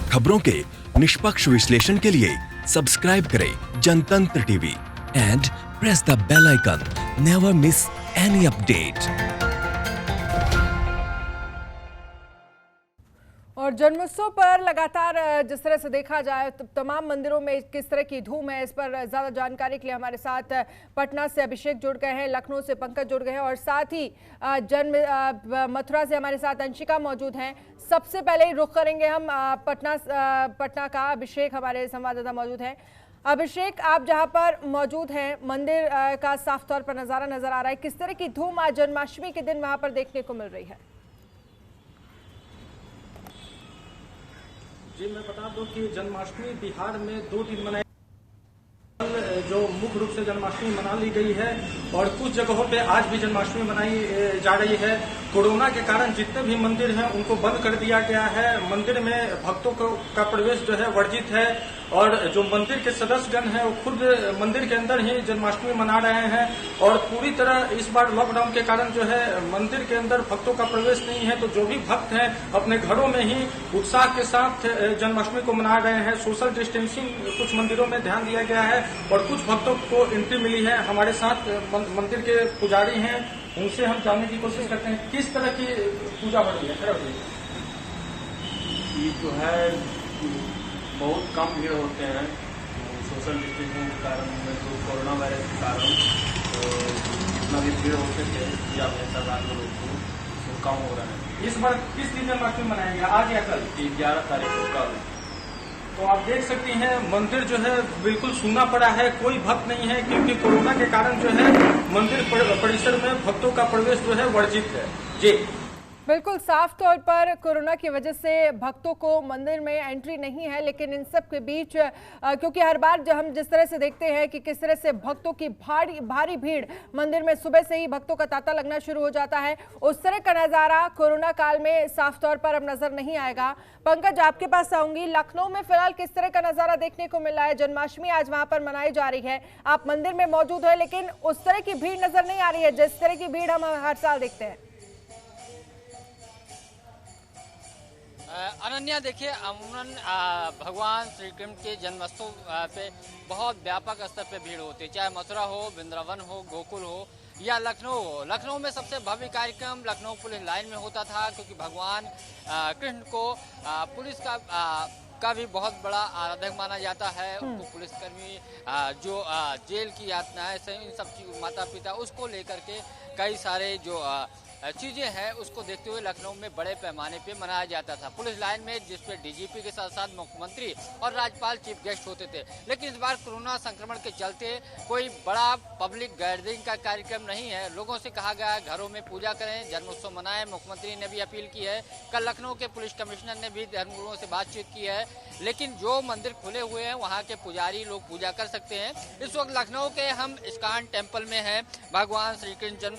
खबरों के निष्पक्ष विश्लेषण के लिए सब्सक्राइब करें Jantantra TV and press the bell icon. Never miss any update. और जन्मोत्सव पर लगातार जिस तरह से देखा जाए तो तमाम मंदिरों में किस तरह की धूम है, इस पर ज़्यादा जानकारी के लिए हमारे साथ पटना से अभिषेक जुड़ गए हैं, लखनऊ से पंकज जुड़ गए हैं और साथ ही मथुरा से हमारे साथ अंशिका मौजूद हैं। सबसे पहले ही रुख करेंगे हम पटना का। अभिषेक हमारे संवाददाता मौजूद हैं। अभिषेक, आप जहां पर मौजूद हैं, मंदिर का साफ तौर पर नज़ारा नजर आ रहा है। किस तरह की धूम आज जन्माष्टमी के दिन वहां पर देखने को मिल रही है? जी, मैं बता दूं कि जन्माष्टमी बिहार में 2 दिन मनाई, जो मुख्य रूप से जन्माष्टमी मना ली गई है और कुछ जगहों पे आज भी जन्माष्टमी मनाई जा रही है। कोरोना के कारण जितने भी मंदिर हैं उनको बंद कर दिया गया है। मंदिर में भक्तों का प्रवेश जो है वर्जित है और जो मंदिर के सदस्यगण हैं वो खुद मंदिर के अंदर ही जन्माष्टमी मना रहे हैं और पूरी तरह इस बार लॉकडाउन के कारण जो है मंदिर के अंदर भक्तों का प्रवेश नहीं है। तो जो भी भक्त हैं अपने घरों में ही उत्साह के साथ जन्माष्टमी को मना रहे हैं। सोशल डिस्टेंसिंग कुछ मंदिरों में ध्यान दिया गया है और कुछ भक्तों को एंट्री मिली है। हमारे साथ मंदिर के पुजारी हैं, उनसे हम जानने की कोशिश करते हैं किस तरह की पूजा हो रही है। ये जो है बहुत कम भीड़ होते हैं सोशल डिस्टेंसिंग के कारण, तो कोरोना वायरस के कारण तो जितना भी भीड़ होते थे या श्रद्धालु लोग को कम हो रहा है। इस बार किस दिन जन्माष्टमी मनाएंगे, आज या कल? 11 तारीख को कल। तो आप देख सकती हैं मंदिर जो है बिल्कुल सूना पड़ा है, कोई भक्त नहीं है क्योंकि कोरोना के कारण जो है मंदिर परिसर में भक्तों का प्रवेश जो है वर्जित है। जी बिल्कुल, साफ तौर पर कोरोना की वजह से भक्तों को मंदिर में एंट्री नहीं है, लेकिन इन सब के बीच क्योंकि हर बार जो हम जिस तरह से देखते हैं कि किस तरह से भक्तों की भारी भीड़ मंदिर में सुबह से ही भक्तों का तांता लगना शुरू हो जाता है, उस तरह का नज़ारा कोरोना काल में साफ तौर पर अब नजर नहीं आएगा। पंकज, आपके पास आऊंगी। लखनऊ में फिलहाल किस तरह का नज़ारा देखने को मिल रहा है? जन्माष्टमी आज वहां पर मनाई जा रही है, आप मंदिर में मौजूद है, लेकिन उस तरह की भीड़ नजर नहीं आ रही है जिस तरह की भीड़ हम हर साल देखते हैं। अनन्या, देखिए, अमूमन भगवान श्री कृष्ण के जन्मोत्सव पे बहुत व्यापक स्तर पे भीड़ होती है, चाहे मथुरा हो, वृंदावन हो, गोकुल हो या लखनऊ हो। लखनऊ में सबसे भव्य कार्यक्रम लखनऊ पुलिस लाइन में होता था क्योंकि भगवान कृष्ण को पुलिस का भी बहुत बड़ा आराधक माना जाता है। उनको पुलिसकर्मी जो जेल की यातनाएं इन सब की माता पिता उसको लेकर के कई सारे जो चीजें हैं उसको देखते हुए लखनऊ में बड़े पैमाने पे मनाया जाता था। पुलिस लाइन में जिसपे डीजीपी के साथ साथ मुख्यमंत्री और राज्यपाल चीफ गेस्ट होते थे, लेकिन इस बार कोरोना संक्रमण के चलते कोई बड़ा पब्लिक गैदरिंग का कार्यक्रम नहीं है। लोगों से कहा गया है घरों में पूजा करें, जन्मोत्सव मनाएं। मुख्यमंत्री ने भी अपील की है। कल लखनऊ के पुलिस कमिश्नर ने भी धर्मगुरुओं से बातचीत की है, लेकिन जो मंदिर खुले हुए हैं वहाँ के पुजारी लोग पूजा कर सकते हैं। इस वक्त लखनऊ के हम इस्कॉन टेम्पल में हैं। भगवान श्री कृष्ण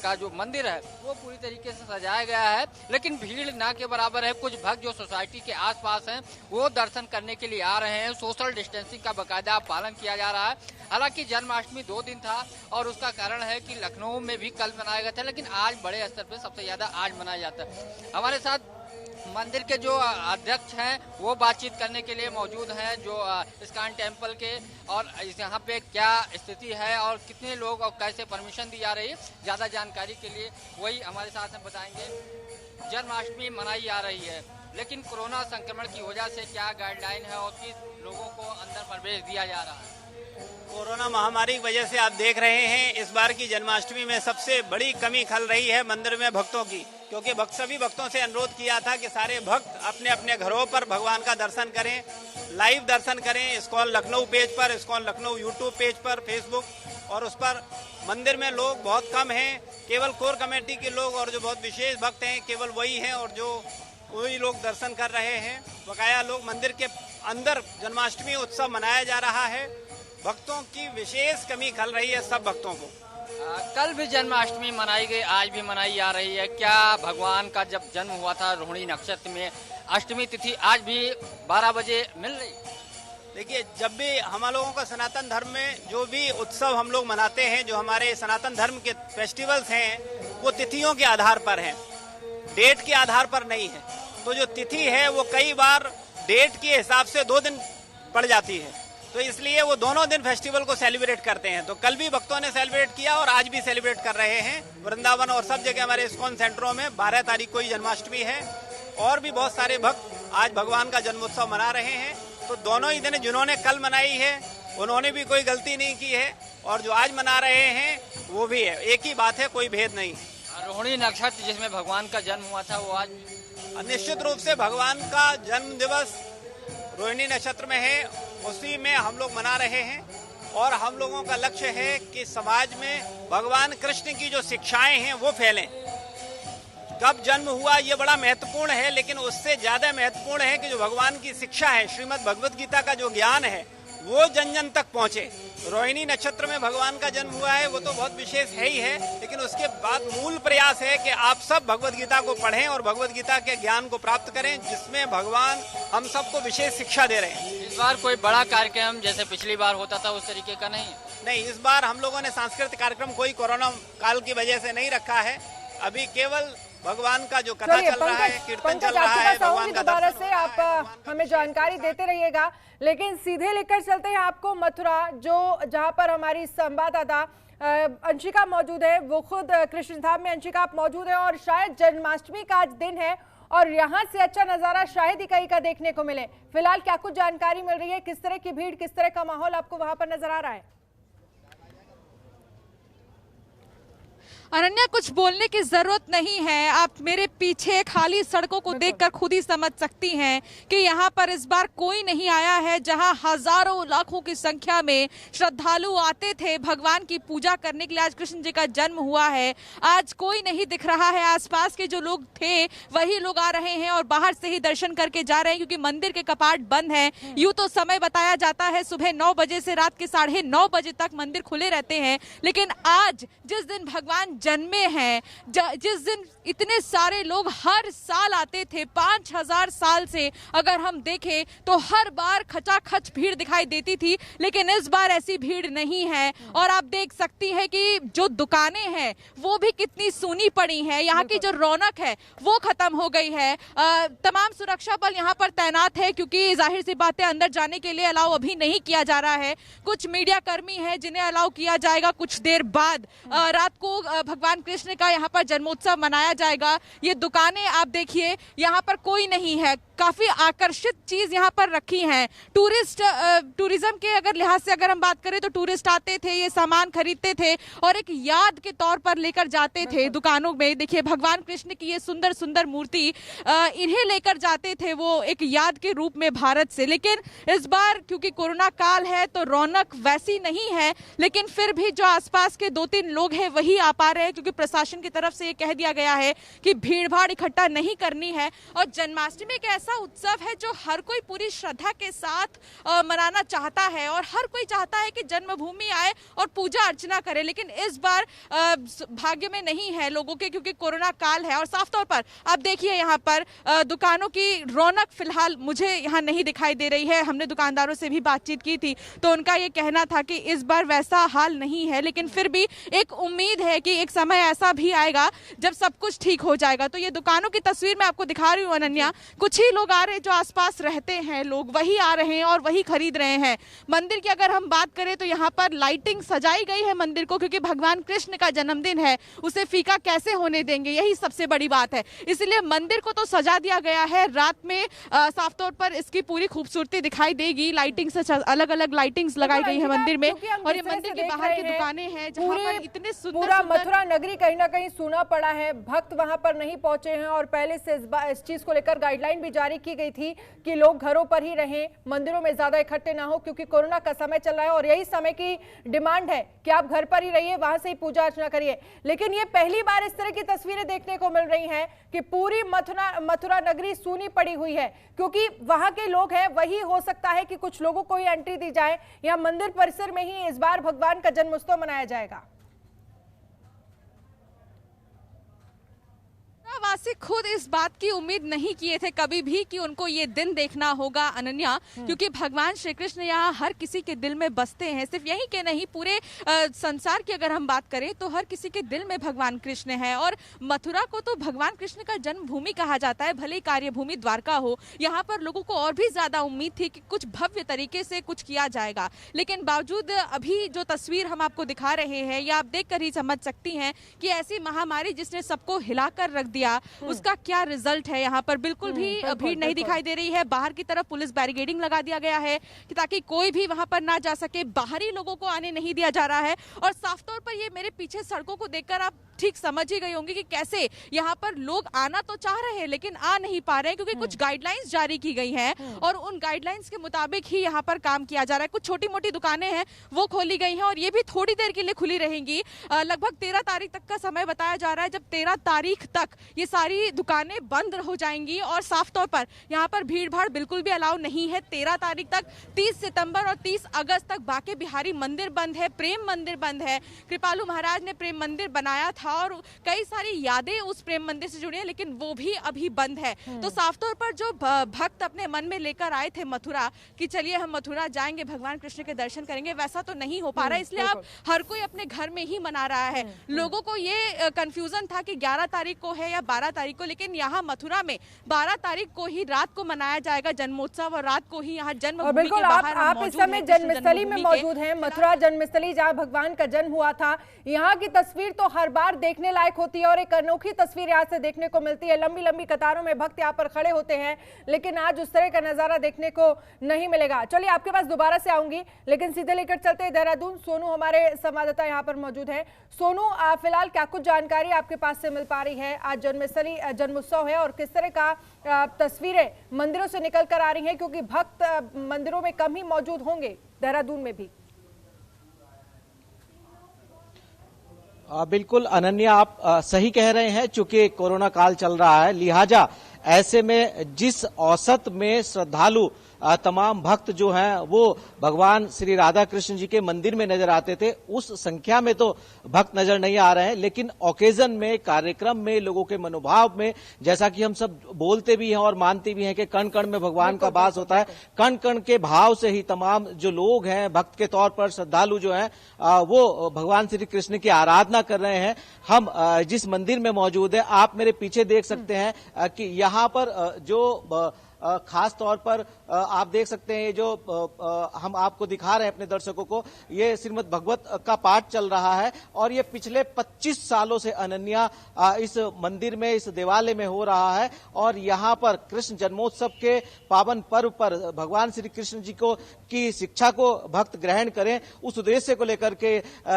का जो मंदिर है वो पूरी तरीके से सजाया गया है, लेकिन भीड़ ना के बराबर है। कुछ भक्त जो सोसाइटी के आसपास हैं वो दर्शन करने के लिए आ रहे हैं। सोशल डिस्टेंसिंग का बाकायदा पालन किया जा रहा है। हालांकि जन्माष्टमी 2 दिन था और उसका कारण है कि लखनऊ में भी कल मनाया गया था, लेकिन आज बड़े स्तर पर सबसे ज्यादा आज मनाया जाता है। हमारे साथ मंदिर के जो अध्यक्ष हैं वो बातचीत करने के लिए मौजूद हैं, जो इस्कॉन टेम्पल के, और यहाँ पे क्या स्थिति है और कितने लोग और कैसे परमिशन दी जा रही है, ज़्यादा जानकारी के लिए वही हमारे साथ हम बताएंगे। जन्माष्टमी मनाई जा रही है, लेकिन कोरोना संक्रमण की वजह से क्या गाइडलाइन है और किस लोगों को अंदर प्रवेश दिया जा रहा है? कोरोना महामारी की वजह से आप देख रहे हैं इस बार की जन्माष्टमी में सबसे बड़ी कमी खल रही है मंदिर में भक्तों की, क्योंकि सभी भक्तों से अनुरोध किया था कि सारे भक्त अपने अपने घरों पर भगवान का दर्शन करें, लाइव दर्शन करें। इस्कॉन लखनऊ पेज पर, इस्कॉन लखनऊ यूट्यूब पेज पर, फेसबुक और उस पर मंदिर में लोग बहुत कम हैं। केवल कोर कमेटी के लोग और जो बहुत विशेष भक्त हैं केवल वही हैं और जो वही लोग दर्शन कर रहे हैं। बकाया लोग मंदिर के अंदर जन्माष्टमी उत्सव मनाया जा रहा है। भक्तों की विशेष कमी खल रही है सब भक्तों को। कल भी जन्माष्टमी मनाई गई, आज भी मनाई जा रही है। क्या भगवान का जब जन्म हुआ था रोहिणी नक्षत्र में, अष्टमी तिथि आज भी 12 बजे मिल रही? देखिए, जब भी हम लोगों का सनातन धर्म में जो भी उत्सव हम लोग मनाते हैं, जो हमारे सनातन धर्म के फेस्टिवल्स हैं, वो तिथियों के आधार पर हैं, डेट के आधार पर नहीं है। तो जो तिथि है वो कई बार डेट के हिसाब से 2 दिन पड़ जाती है, तो इसलिए वो दोनों दिन फेस्टिवल को सेलिब्रेट करते हैं। तो कल भी भक्तों ने सेलिब्रेट किया और आज भी सेलिब्रेट कर रहे हैं वृंदावन और सब जगह हमारे इस्कॉन सेंटरों में। 12 तारीख को ही जन्माष्टमी है और भी बहुत सारे भक्त आज भगवान का जन्मोत्सव मना रहे हैं। तो दोनों ही दिन जिन्होंने कल मनाई है उन्होंने भी कोई गलती नहीं की है और जो आज मना रहे हैं वो भी है, एक ही बात है, कोई भेद नहीं। रोहिणी नक्षत्र जिसमें भगवान का जन्म हुआ था वो आज निश्चित रूप से भगवान का जन्म दिवस रोहिणी नक्षत्र में है, उसी में हम लोग मना रहे हैं और हम लोगों का लक्ष्य है कि समाज में भगवान कृष्ण की जो शिक्षाएं हैं वो फैलें। कब जन्म हुआ ये बड़ा महत्वपूर्ण है, लेकिन उससे ज्यादा महत्वपूर्ण है कि जो भगवान की शिक्षा है, श्रीमद् भगवद गीता का जो ज्ञान है वो जन जन तक पहुंचे। रोहिणी नक्षत्र में भगवान का जन्म हुआ है वो तो बहुत विशेष है ही है, लेकिन उसके बाद मूल प्रयास है कि आप सब भगवद गीता को पढ़ें और भगवद गीता के ज्ञान को प्राप्त करें, जिसमें भगवान हम सबको विशेष शिक्षा दे रहे हैं। इस बार कोई बड़ा कार्यक्रम जैसे पिछली बार होता था उस तरीके का नहीं? इस बार हम लोगों ने सांस्कृतिक कार्यक्रम कोई कोरोना काल की वजह से नहीं रखा है। अभी केवल भगवान का जो कथा चल रहा है, कीर्तन चल रहा है, भगवान का दोबारा से आप हमें जानकारी देते रहिएगा। लेकिन सीधे लेकर चलते हैं आपको मथुरा, जो जहां पर हमारी संवाददाता अंशिका मौजूद है। वो खुद कृष्ण धाम में अंशिका आप मौजूद है और शायद जन्माष्टमी का आज दिन है और यहाँ से अच्छा नजारा शायद ही कहीं का देखने को मिले। फिलहाल क्या कुछ जानकारी मिल रही है, किस तरह की भीड़, किस तरह का माहौल आपको वहां पर नजर आ रहा है? अनन्या, कुछ बोलने की जरूरत नहीं है, आप मेरे पीछे खाली सड़कों को देखकर खुद ही समझ सकती हैं कि यहाँ पर इस बार कोई नहीं आया है। जहाँ हजारों लाखों की संख्या में श्रद्धालु आते थे भगवान की पूजा करने के लिए, आज कृष्ण जी का जन्म हुआ है, आज कोई नहीं दिख रहा है। आसपास के जो लोग थे वही लोग आ रहे हैं और बाहर से ही दर्शन करके जा रहे हैं, क्योंकि मंदिर के कपाट बंद हैं। यूं तो समय बताया जाता है सुबह 9 बजे से रात के 9:30 बजे तक मंदिर खुले रहते हैं, लेकिन आज जिस दिन भगवान जन्मे हैं, जिस दिन इतने सारे लोग हर साल आते थे, 5000 साल से अगर हम देखें तो हर बार खचाखच भीड़ दिखाई देती थी, लेकिन इस बार ऐसी भीड़ नहीं है। और आप देख सकती हैं कि जो दुकानें हैं वो भी कितनी सूनी पड़ी हैं, यहाँ की जो रौनक है वो खत्म हो गई है। तमाम सुरक्षा बल यहाँ पर तैनात है, क्योंकि जाहिर सी बात है अंदर जाने के लिए अलाउ अभी नहीं किया जा रहा है। कुछ मीडिया कर्मी है जिन्हें अलाउ किया जाएगा कुछ देर बाद। रात को भगवान कृष्ण का यहाँ पर जन्मोत्सव मनाया जाएगा। ये दुकानें आप देखिए, यहाँ पर कोई नहीं है। काफी आकर्षित चीज यहाँ पर रखी हैं। टूरिज्म के अगर लिहाज से अगर हम बात करें तो टूरिस्ट आते थे, ये सामान खरीदते थे और एक याद के तौर पर लेकर जाते थे दुकानों में। देखिए भगवान कृष्ण की ये सुंदर सुंदर मूर्ति इन्हें लेकर जाते थे वो एक याद के रूप में भारत से। लेकिन इस बार क्योंकि कोरोना काल है तो रौनक वैसी नहीं है, लेकिन फिर भी जो आसपास के 2-3 लोग हैं वही आ पा रहे हैं, क्योंकि प्रशासन की तरफ से ये कह दिया गया है कि भीड़ भाड़ इकट्ठा नहीं करनी है। और जन्माष्टमी एक ऐसा उत्सव है जो हर कोई पूरी श्रद्धा के साथ मनाना चाहता है और हर कोई चाहता है कि जन्मभूमि आए और पूजा अर्चना करे, लेकिन इस बार भाग्य में नहीं है लोगों के, क्योंकि कोरोना काल है। और साफ तौर पर आप देखिए यहाँ पर दुकानों की रौनक फिलहाल मुझे यहाँ नहीं दिखाई दे रही है। हमने दुकानदारों से भी बातचीत की थी तो उनका ये कहना था कि इस बार वैसा हाल नहीं है, लेकिन फिर भी एक उम्मीद है कि एक समय ऐसा भी आएगा जब सब कुछ ठीक हो जाएगा। तो ये दुकानों की तस्वीर मैं आपको दिखा रही हूँ अनन्या। कुछ ही लोग आ रहे हैं जो आसपास रहते हैं, लोग वही आ रहे हैं और वही खरीद रहे हैं। मंदिर की अगर हम बात करें तो यहाँ पर लाइटिंग सजाई गई है मंदिर को, क्योंकि भगवान कृष्ण का जन्मदिन है, उसे फीका कैसे होने देंगे, यही सबसे बड़ी बात है। इसलिए मंदिर को तो सजा दिया गया है। रात में साफ तौर पर इसकी पूरी खूबसूरती दिखाई देगी। लाइटिंग से अलग अलग लाइटिंग्स लगाई गई है मंदिर में, और ये मंदिर के बाहर की दुकानें हैं जहाँ पर इतने सुंदर मथुरा नगरी कहीं ना कहीं सूना पड़ा है। भक्त वहां पर नहीं पहुंचे हैं और पहले से इस चीज को लेकर गाइडलाइन भी जारी की गई थी कि लोग घरों पर ही रहें, मंदिरों में ज्यादा इकट्ठे ना हो, क्योंकि कोरोना का समय चल रहा है और यही समय की डिमांड है कि आप घर पर ही रहिए, वहां से ही पूजा अर्चना करिए। लेकिन ये पहली बार इस तरह की तस्वीरें देखने को मिल रही हैं कि पूरी मथुरा नगरी सूनी पड़ी हुई है, क्योंकि वहां के लोग हैं, वही हो सकता है कि कुछ लोगों को ही एंट्री दी जाए। या मंदिर परिसर में ही इस बार भगवान का जन्मोत्सव मनाया जाएगा। वासी खुद इस बात की उम्मीद नहीं किए थे कभी भी कि उनको ये दिन देखना होगा अनन्या, क्योंकि भगवान श्री कृष्ण यहाँ हर किसी के दिल में बसते हैं। सिर्फ यही के नहीं, पूरे संसार की अगर हम बात करें तो हर किसी के दिल में भगवान कृष्ण है। और मथुरा को तो भगवान कृष्ण का जन्मभूमि कहा जाता है, भले ही कार्यभूमि द्वारका हो। यहाँ पर लोगों को और भी ज्यादा उम्मीद थी कि कुछ भव्य तरीके से कुछ किया जाएगा, लेकिन बावजूद अभी जो तस्वीर हम आपको दिखा रहे हैं या आप देखकर ही समझ सकती हैं कि ऐसी महामारी जिसने सबको हिलाकर रख दिया उसका क्या रिजल्ट है। यहाँ पर बिल्कुल भी भीड़ नहीं दिखाई दे रही है। बाहर की तरफ पुलिस बैरिकेडिंग लगा दिया गया है कि ताकि कोई भी वहां पर ना जा सके, बाहरी लोगों को आने नहीं दिया जा रहा है। और साफ तौर पर ये मेरे पीछे सड़कों को देखकर आप ठीक समझ ही गई होंगी कि कैसे यहाँ पर लोग आना तो चाह रहे हैं लेकिन आ नहीं पा रहे हैं, क्योंकि कुछ गाइडलाइंस जारी की गई हैं और उन गाइडलाइंस के मुताबिक ही यहाँ पर काम किया जा रहा है। कुछ छोटी मोटी दुकानें हैं वो खोली गई हैं और ये भी थोड़ी देर के लिए खुली रहेंगी। लगभग 13 तारीख तक का समय बताया जा रहा है, जब 13 तारीख तक ये सारी दुकानें बंद हो जाएंगी और साफ तौर पर यहाँ पर भीड़ भाड़ बिल्कुल भी अलाउ नहीं है। 13 तारीख तक, 30 सितंबर और 30 अगस्त तक बांके बिहारी मंदिर बंद है, प्रेम मंदिर बंद है। कृपालु महाराज ने प्रेम मंदिर बनाया था और कई सारी यादें उस प्रेम मंदिर से जुड़ी हैं, लेकिन वो भी अभी बंद है। तो साफ तौर पर जो भक्त अपने मन में लेकर आए थे मथुरा कि चलिए हम मथुरा जाएंगे, भगवान कृष्ण के दर्शन करेंगे, वैसा तो नहीं हो पा रहा है। इसलिए अब हर कोई अपने घर में ही मना रहा है। लोगों को ये कंफ्यूजन था कि 11 तारीख को है या 12 तारीख को, लेकिन यहाँ मथुरा में 12 तारीख को ही रात को मनाया जाएगा जन्मोत्सव और रात को ही यहाँ जन्मभूमि के बाहर आप इस समय जन्मस्थली में मौजूद हैं, मथुरा जन्मस्थली जहाँ भगवान का जन्म हुआ था। यहाँ की तस्वीर तो हर बार देखने लायक होती है और एक अनोखी तस्वीर यहाँ से देखने को मिलती है। लंबी लंबी कतारों में भक्त यहाँ पर खड़े होते हैं, लेकिन आज उस तरह का नजारा देखने को नहीं मिलेगा। चलिए आपके पास दोबारा से आऊंगी, लेकिन सीधे लेकर चलते हैं देहरादून। सोनू हमारे संवाददाता यहाँ पर मौजूद है। सोनू, फिलहाल क्या कुछ जानकारी आपके पास से मिल पा रही है? आज जन्मस्थली जन्मोत्सव है और किस तरह का तस्वीरें मंदिरों से निकल कर आ रही है, क्योंकि भक्त मंदिरों में कम ही मौजूद होंगे देहरादून में भी। बिल्कुल अनन्या, आप सही कह रहे हैं। चूंकि कोरोना काल चल रहा है, लिहाजा ऐसे में जिस औसत में श्रद्धालु तमाम भक्त जो हैं वो भगवान श्री राधा कृष्ण जी के मंदिर में नजर आते थे, उस संख्या में तो भक्त नजर नहीं आ रहे हैं। लेकिन ओकेजन में, कार्यक्रम में, लोगों के मनोभाव में, जैसा कि हम सब बोलते भी हैं और मानते भी हैं कि कण कण में भगवान का वास होता है, कण कण के भाव से ही तमाम जो लोग हैं भक्त के तौर पर, श्रद्धालु जो हैं वो भगवान श्री कृष्ण की आराधना कर रहे हैं। हम जिस मंदिर में मौजूद है, आप मेरे पीछे देख सकते हैं कि यहाँ पर जो खास तौर पर आप देख सकते हैं, ये जो हम आपको दिखा रहे हैं अपने दर्शकों को, ये श्रीमद् भगवत का पाठ चल रहा है और ये पिछले 25 सालों से अनन्या इस मंदिर में, इस देवालय में हो रहा है। और यहाँ पर कृष्ण जन्मोत्सव के पावन पर्व पर भगवान श्री कृष्ण जी को की शिक्षा को भक्त ग्रहण करें, उस उद्देश्य को लेकर के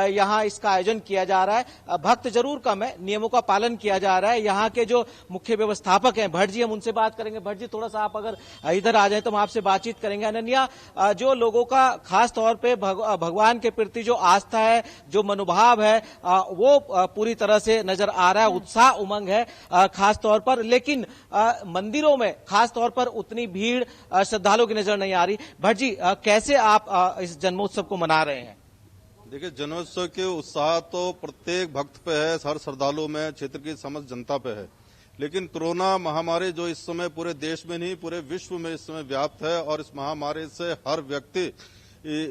यहाँ इसका आयोजन किया जा रहा है। भक्त जरूर कम है, नियमों का पालन किया जा रहा है। यहाँ के जो मुख्य व्यवस्थापक हैं भट्ट जी, हम उनसे बात करेंगे। भट्ट जी, थोड़ा सा आप अगर इधर आ जाए तो हम आपसे बातचीत करेंगे। अनन्या, जो लोगों का खास तौर पे भगवान के प्रति जो आस्था है, जो मनोभाव है, वो पूरी तरह से नजर आ रहा है, उत्साह उमंग है खास तौर पर। लेकिन मंदिरों में खास तौर पर उतनी भीड़ श्रद्धालुओं की नजर नहीं आ रही। भट्ट जी, कैसे आप इस जन्मोत्सव को मना रहे हैं? देखिए, जन्मोत्सव के उत्साह तो प्रत्येक भक्त पे है, हर श्रद्धालु में, क्षेत्र की समस्त जनता पे है। लेकिन कोरोना महामारी जो इस समय पूरे देश में नहीं पूरे विश्व में इस समय व्याप्त है और इस महामारी से हर व्यक्ति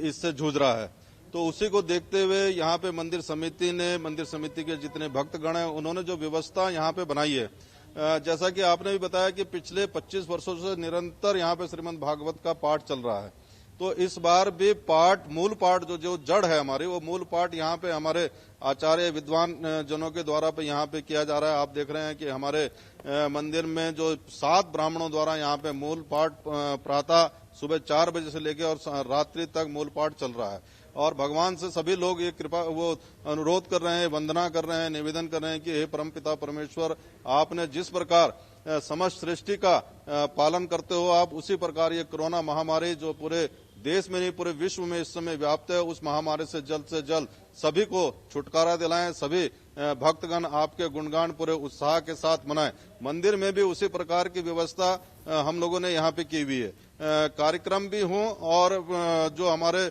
इससे जूझ रहा है, तो उसी को देखते हुए यहाँ पे मंदिर समिति के जितने भक्तगण हैं उन्होंने जो व्यवस्था यहाँ पे बनाई है, जैसा कि आपने भी बताया कि पिछले 25 वर्षों से निरंतर यहाँ पे श्रीमद् भागवत का पाठ चल रहा है। तो इस बार भी मूल पाठ जो जड़ है हमारी, वो मूल पाठ यहाँ पे हमारे आचार्य विद्वान जनों के द्वारा पे यहाँ पे किया जा रहा है। आप देख रहे हैं कि हमारे मंदिर में जो 7 ब्राह्मणों द्वारा यहाँ पे मूल पाठ प्रातः सुबह 4 बजे से लेकर और रात्रि तक मूल पाठ चल रहा है। और भगवान से सभी लोग ये कृपा वो अनुरोध कर रहे हैं, वंदना कर रहे हैं, निवेदन कर रहे हैं कि हे परमपिता परमेश्वर, आपने जिस प्रकार समस्त सृष्टि का पालन करते हो, आप उसी प्रकार ये कोरोना महामारी जो पूरे देश में नहीं पूरे विश्व में इस समय व्याप्त है, उस महामारी से जल्द सभी को छुटकारा दिलाएं। सभी भक्तगण आपके गुणगान पूरे उत्साह के साथ मनाएं। मंदिर में भी उसी प्रकार की व्यवस्था हम लोगों ने यहाँ पे की हुई है। कार्यक्रम भी हों और जो हमारे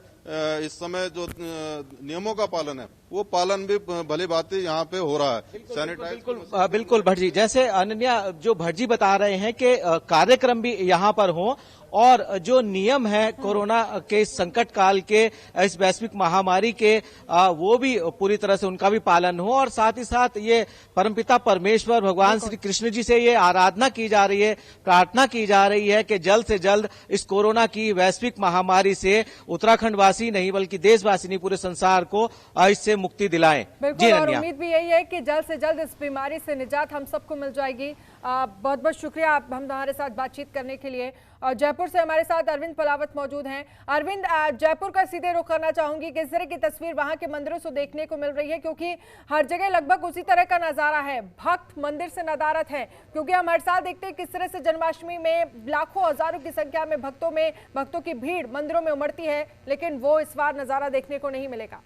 इस समय जो नियमों का पालन है वो पालन भी भली भांति यहाँ पे हो रहा है। सैनिटाइज बिल्कुल भट्ट जी, जैसे अनन्या जो भट्ट जी बता रहे हैं कि कार्यक्रम भी यहाँ पर हो और जो नियम है कोरोना के संकट काल के इस वैश्विक महामारी के वो भी पूरी तरह से उनका भी पालन हो, और साथ ही साथ ये परमपिता परमेश्वर भगवान श्री कृष्ण जी से ये आराधना की जा रही है, प्रार्थना की जा रही है कि जल्द से जल्द इस कोरोना की वैश्विक महामारी से उत्तराखंड वासी नहीं बल्कि देशवासी नहीं पूरे संसार को इससे मुक्ति दिलाएं। बिल्कुल, और उम्मीद भी यही है कि जल्द से जल्द इस बीमारी से निजात हम सबको मिल जाएगी। बहुत बहुत शुक्रिया आप हमारे साथ बातचीत करने के लिए। जयपुर से हमारे साथ अरविंद पलावत मौजूद हैं। अरविंद, जयपुर का सीधे रुख करना चाहूंगी, किस तरह की तस्वीर वहां के मंदिरों से देखने को मिल रही है, क्योंकि हर जगह लगभग उसी तरह का नजारा है, भक्त मंदिर से नदारत है, क्योंकि हम हर साल देखते हैं किस तरह से जन्माष्टमी में लाखों हजारों की संख्या में भक्तों की भीड़ मंदिरों में उमड़ती है, लेकिन वो इस बार नजारा देखने को नहीं मिलेगा।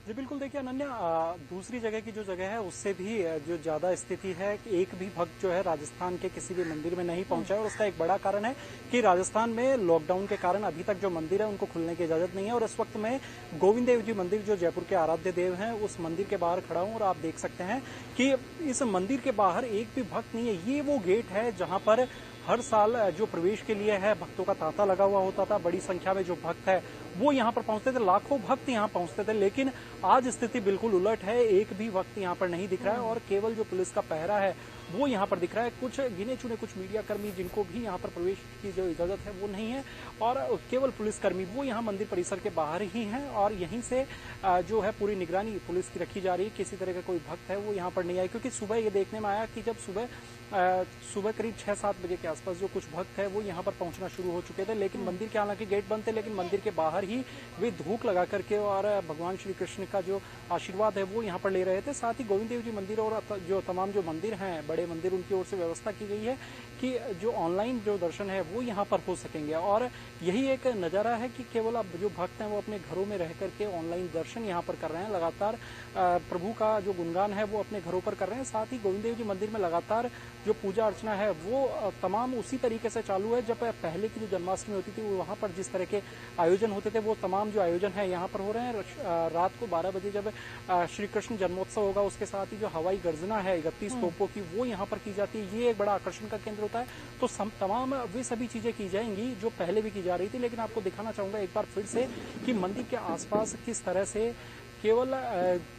जी बिल्कुल, देखिए अनन्या, दूसरी जगह की जो जगह है उससे भी जो ज्यादा स्थिति है कि एक भी भक्त जो है राजस्थान के किसी भी मंदिर में नहीं पहुंचा है, और उसका एक बड़ा कारण है कि राजस्थान में लॉकडाउन के कारण अभी तक जो मंदिर है उनको खुलने की इजाजत नहीं है। और इस वक्त मैं गोविंद देव जी मंदिर जो जयपुर के आराध्य देव हैं उस मंदिर के बाहर खड़ा हूं, और आप देख सकते हैं कि इस मंदिर के बाहर एक भी भक्त नहीं है। ये वो गेट है जहां पर हर साल जो प्रवेश के लिए है भक्तों का तांता लगा हुआ होता था, बड़ी संख्या में जो भक्त है वो यहाँ पर पहुंचते थे, लाखों भक्त यहाँ पहुंचते थे। लेकिन आज स्थिति बिल्कुल उलट है, एक भी भक्त यहाँ पर नहीं दिख रहा है, और केवल जो पुलिस का पहरा है वो यहाँ पर दिख रहा है। कुछ गिने चुने कुछ मीडिया कर्मी जिनको भी यहाँ पर प्रवेश की जो इजाजत है वो नहीं है, और केवल पुलिसकर्मी वो यहाँ मंदिर परिसर के बाहर ही हैं, और यहीं से जो है पूरी निगरानी पुलिस की रखी जा रही है। किसी तरह का कोई भक्त है वो यहाँ पर नहीं आए, क्योंकि सुबह ये देखने में आया कि जब सुबह करीब 6-7 बजे के आसपास जो कुछ भक्त है वो यहाँ पर पहुंचना शुरू हो चुके थे, लेकिन मंदिर के हालांकि गेट बंद थे, लेकिन मंदिर के बाहर ही वे धूप लगा करके और भगवान श्री कृष्ण का जो आशीर्वाद है वो यहाँ पर ले रहे थे। साथ ही गोविंद देव जी मंदिर और जो तमाम जो मंदिर हैं बड़े मंदिर, उनकी ओर से व्यवस्था की गई है कि जो ऑनलाइन जो दर्शन है वो यहाँ पर हो सकेंगे, और यही एक नज़ारा है कि केवल अब जो भक्त हैं वो अपने घरों में रह करके ऑनलाइन दर्शन यहाँ पर कर रहे हैं। लगातार प्रभु का जो गुणगान है वो अपने घरों पर कर रहे हैं। साथ ही गोविंद देव जी मंदिर में लगातार जो पूजा अर्चना है वो तमाम उसी तरीके से चालू है जब पहले की जो जन्माष्टमी होती थी वहाँ पर जिस तरह के आयोजन होते थे वो तमाम जो आयोजन है यहाँ पर हो रहे हैं। रात को 12 बजे जब श्री कृष्ण जन्मोत्सव होगा उसके साथ ही जो हवाई गर्जना है 31 तोपों की वो यहाँ पर की जाती है, ये एक बड़ा आकर्षण का केंद्र होता है। तो तमाम वे सभी चीजें की जाएंगी जो पहले भी की जा रही थी, लेकिन आपको दिखाना चाहूंगा एक बार फिर से कि मंदिर के आसपास किस तरह से केवल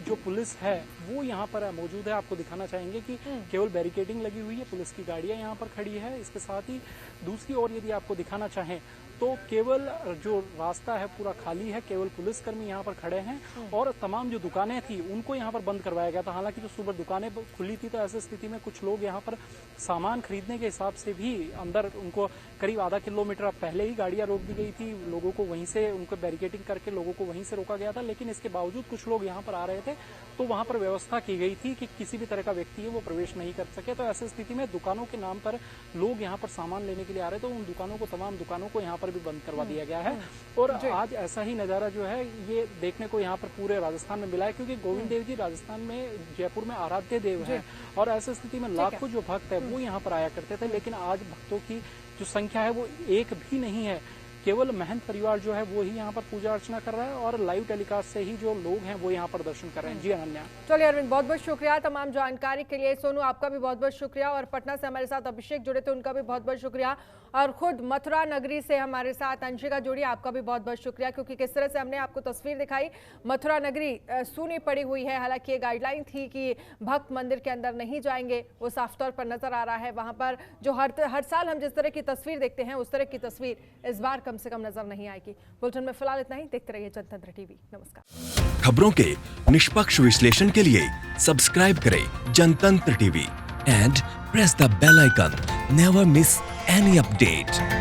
जो पुलिस है वो यहाँ पर मौजूद है। आपको दिखाना चाहेंगे कि केवल बैरिकेडिंग लगी हुई है, पुलिस की गाड़ियां यहाँ पर खड़ी है। इसके साथ ही दूसरी ओर यदि आपको दिखाना चाहें तो केवल जो रास्ता है पूरा खाली है, केवल पुलिसकर्मी यहाँ पर खड़े हैं, और तमाम जो दुकानें थी उनको यहाँ पर बंद करवाया गया था। हालांकि जो सुबह दुकानें खुली थी तो ऐसी स्थिति में कुछ लोग यहाँ पर सामान खरीदने के हिसाब से भी अंदर उनको करीब आधा किलोमीटर पहले ही गाड़ियां रोक दी गई थी, लोगों को वहीं से उनको बैरिकेडिंग करके लोगों को वहीं से रोका गया था। लेकिन इसके बावजूद कुछ लोग यहाँ पर आ रहे थे तो वहां पर व्यवस्था की गई थी कि किसी भी तरह का व्यक्ति है वो प्रवेश नहीं कर सके। तो ऐसी स्थिति में दुकानों के नाम पर लोग यहाँ पर सामान लेने के लिए आ रहे थे, तो उन दुकानों को तमाम दुकानों को यहाँ पर भी बंद करवा दिया गया है। और आज ऐसा ही नजारा जो है ये देखने को यहाँ पर पूरे राजस्थान में मिला है, क्योंकि गोविंद देव जी राजस्थान में जयपुर में आराध्य देव है, और ऐसी स्थिति में लाखों जो भक्त है वो यहाँ पर आया करते थे। लेकिन आज भक्तों की जो संख्या है वो एक भी नहीं है, केवल महंत परिवार जो है वो ही यहाँ पर पूजा अर्चना कर रहा है, और लाइव टेलीकास्ट से ही जो लोग हैं वो यहाँ पर दर्शन कर रहे हैं। जी अनन्या। चलिए अरविंद, बहुत बहुत शुक्रिया तमाम जानकारी के लिए। सोनू, आपका भी बहुत बहुत शुक्रिया, और पटना से हमारे साथ अभिषेक जुड़े थे उनका भी बहुत बहुत शुक्रिया, और खुद मथुरा नगरी से हमारे साथ अंशिका जुड़ी, आपका भी बहुत बहुत शुक्रिया, क्योंकि किस तरह से हमने आपको तस्वीर दिखाई। मथुरा नगरी सूनी पड़ी हुई है, हालांकि ये गाइडलाइन थी कि भक्त मंदिर के अंदर नहीं जाएंगे, वो साफ तौर पर नजर आ रहा है। वहां पर जो हर साल हम जिस तरह की तस्वीर देखते हैं उस तरह की तस्वीर इस बार कम से कम नजर नहीं आएगी। बुलेटिन में फिलहाल इतना ही, देखते रहिए जनतंत्र टीवी। नमस्कार। खबरों के निष्पक्ष विश्लेषण के लिए सब्सक्राइब करें Jantantra TV and press the bell icon. Never miss any update.